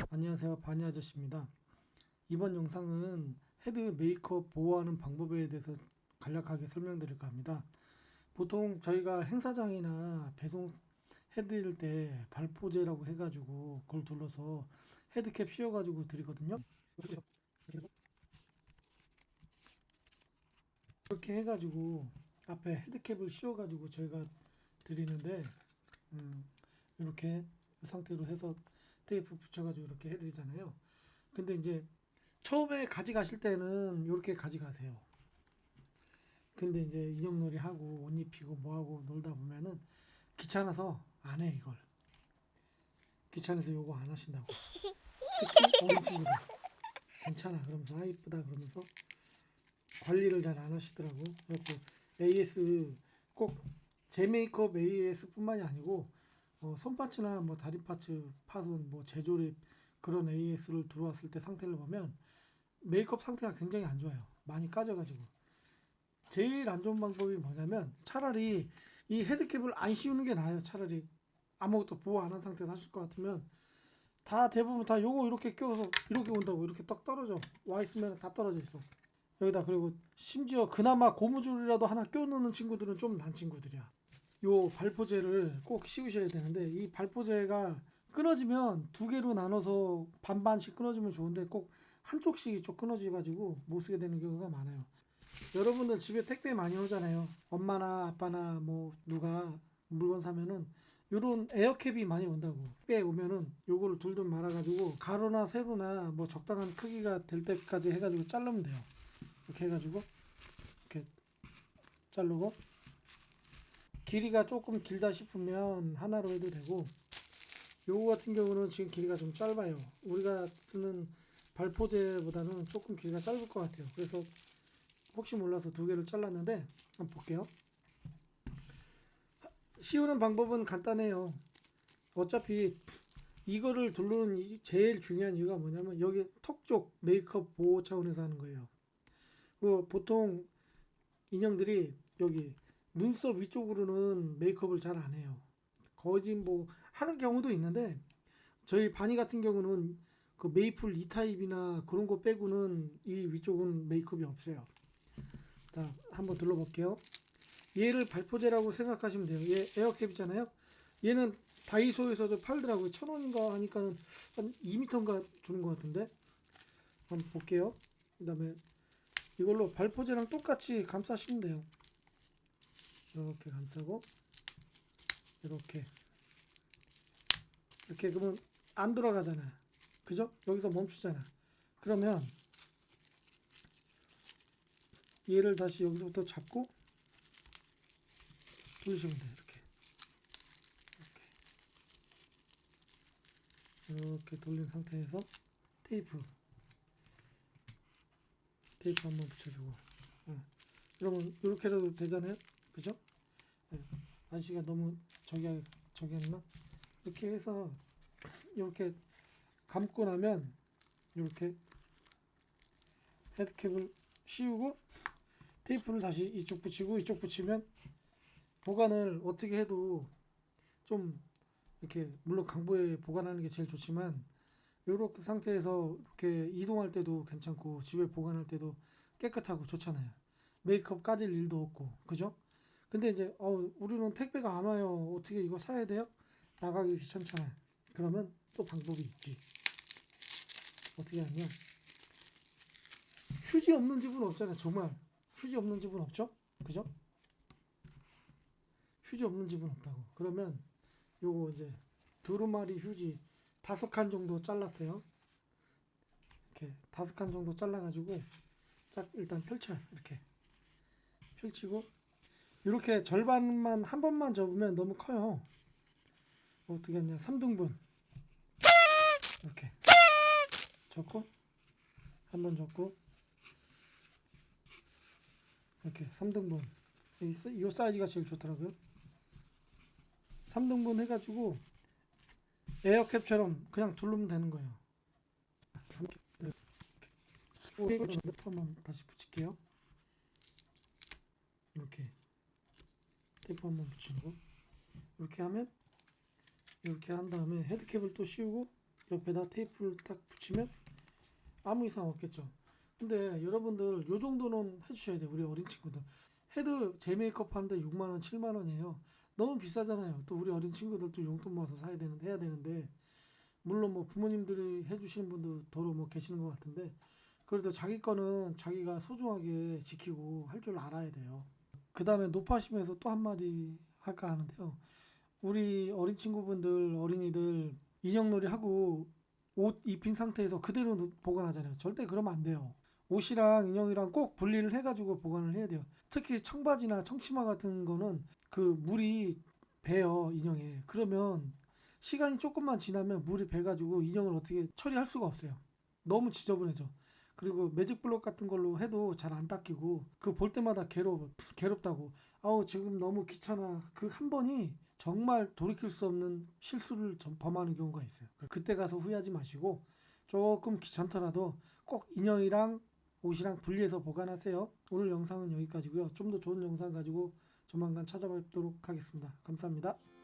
안녕하세요, 바니 아저씨입니다. 이번 영상은 헤드 메이크업 보호하는 방법에 대해서 간략하게 설명드릴까 합니다. 보통 저희가 행사장이나 배송 해드릴 때 발포제라고 해가지고 그걸 둘러서 헤드캡 씌워가지고 드리거든요. 이렇게 해가지고 앞에 헤드캡을 씌워가지고 저희가 드리는데 이렇게 이 상태로 해서 테이프 붙여가지고 이렇게 해드리잖아요. 근데 이제 처음에 가져가실 때는 이렇게 가져가세요. 근데 이제 인형놀이 하고 옷 입히고 뭐하고 놀다 보면은 귀찮아서 안 해, 이걸. 귀찮아서 요거 안 하신다고. 특히 어린 친구들. 괜찮아 그러면서, 아 이쁘다 그러면서 관리를 잘 안 하시더라고. 그래갖고 AS 꼭 제 메이크업 AS 뿐만이 아니고 손파츠나 뭐 다리 파츠 파손 뭐 재조립 그런 AS를 들어왔을 때 상태를 보면 메이크업 상태가 굉장히 안 좋아요. 많이 까져가지고. 제일 안 좋은 방법이 뭐냐면 차라리 이 헤드캡을 안 씌우는 게 나아요. 차라리 아무것도 보호 안 한 상태에서 하실 것 같으면 다 대부분 다 요거 이렇게 껴서 이렇게 온다고. 이렇게 딱 떨어져 와 있으면 다 떨어져 있어 여기다. 그리고 심지어 그나마 고무줄이라도 하나 껴놓는 친구들은 좀 난 친구들이야. 요 발포제를 꼭 씌우셔야 되는데 이 발포제가 끊어지면 두 개로 나눠서 반반씩 끊어지면 좋은데 꼭 한쪽씩 좀 끊어져 가지고 못 쓰게 되는 경우가 많아요. 여러분들 집에 택배 많이 오잖아요. 엄마나 아빠나 뭐 누가 물건 사면은 요런 에어캡이 많이 온다고. 택배 오면은 요거를 둘둘 말아가지고 가로나 세로나 뭐 적당한 크기가 될 때까지 해가지고 자르면 돼요. 이렇게 해가지고 이렇게 자르고 길이가 조금 길다 싶으면 하나로 해도 되고, 요거 같은 경우는 지금 길이가 좀 짧아요. 우리가 쓰는 발포제보다는 조금 길이가 짧을 것 같아요. 그래서 혹시 몰라서 두 개를 잘랐는데 한번 볼게요. 씌우는 방법은 간단해요. 어차피 이거를 두르는 제일 중요한 이유가 뭐냐면 여기 턱 쪽 메이크업 보호 차원에서 하는 거예요. 그 보통 인형들이 여기 눈썹 위쪽으로는 메이크업을 잘 안 해요. 거의 뭐 하는 경우도 있는데 저희 바니 같은 경우는 그 메이플 2타입이나 그런 거 빼고는 이 위쪽은 메이크업이 없어요. 자, 한번 둘러볼게요. 얘를 발포제라고 생각하시면 돼요. 얘 에어캡이잖아요. 얘는 다이소에서도 팔더라고요. 1,000원인가 하니까는 한 2m인가 주는 것 같은데. 한번 볼게요. 그 다음에 이걸로 발포제랑 똑같이 감싸시면 돼요. 이렇게 감싸고 이렇게 이렇게. 그러면 안 돌아가잖아. 그죠? 여기서 멈추잖아. 그러면 얘를 다시 여기서부터 잡고 돌리시면 돼요. 이렇게 돌린 상태에서 테이프 한번 붙여주고, 그러면 이렇게 해도 되잖아요. 그죠? 네. 아저씨가 너무 저기 했나? 이렇게 해서 이렇게 감고 나면 이렇게 헤드캡을 씌우고 테이프를 다시 이쪽 붙이고 이쪽 붙이면 보관을 어떻게 해도 좀 이렇게, 물론 강보에 보관하는 게 제일 좋지만 이렇게 상태에서 이렇게 이동할 때도 괜찮고 집에 보관할 때도 깨끗하고 좋잖아요. 메이크업 까질 일도 없고, 그죠? 근데 이제 우리는 택배가 안 와요. 어떻게 이거 사야 돼요? 나가기 귀찮잖아요. 그러면 또 방법이 있지. 어떻게 하냐? 휴지 없는 집은 없잖아요. 정말 휴지 없는 집은 없죠? 그죠? 휴지 없는 집은 없다고. 그러면 요거 이제 두루마리 휴지 5칸 정도 잘랐어요. 이렇게 5칸 정도 잘라가지고 쫙 일단 펼쳐요. 이렇게 펼치고 이렇게 절반만 한 번만 접으면 너무 커요. 어떻게 하냐? 3등분 이렇게 접고 한 번 접고 이렇게 3등분. 이 사이즈가 제일 좋더라고요. 3등분 해가지고 에어캡처럼 그냥 두르면 되는 거예요. 테이프 한번 다시 붙일게요. 이렇게 테이프 한번 붙이고 이렇게 하면, 이렇게 한 다음에 헤드캡을 또 씌우고 옆에다 테이프를 딱 붙이면 아무 이상 없겠죠. 근데 여러분들 요 정도는 해주셔야 돼요. 우리 어린 친구들. 헤드 재메이크업 하는데 6만 원, 7만 원이에요. 너무 비싸잖아요. 또 우리 어린 친구들도 용돈 모아서 사야 되는데 해야 되는데 물론 뭐 부모님들이 해주시는 분도 더러 뭐 계시는 것 같은데 그래도 자기 거는 자기가 소중하게 지키고 할 줄 알아야 돼요. 그 다음에 높아심에서 또 한마디 할까 하는데요. 우리 어린 친구분들, 어린이들 인형놀이 하고 옷 입힌 상태에서 그대로 보관하잖아요. 절대 그러면 안 돼요. 옷이랑 인형이랑 꼭 분리를 해가지고 보관을 해야 돼요. 특히 청바지나 청치마 같은 거는 그 물이 배요, 인형에. 그러면 시간이 조금만 지나면 물이 배가지고 인형을 어떻게 처리할 수가 없어요. 너무 지저분해져. 그리고 매직 블록 같은 걸로 해도 잘 안 닦이고 그 볼 때마다 괴롭다고. 아우 지금 너무 귀찮아. 그 한 번이 정말 돌이킬 수 없는 실수를 범하는 경우가 있어요. 그때 가서 후회하지 마시고 조금 귀찮더라도 꼭 인형이랑 옷이랑 분리해서 보관하세요. 오늘 영상은 여기까지고요. 좀 더 좋은 영상 가지고 조만간 찾아뵙도록 하겠습니다. 감사합니다.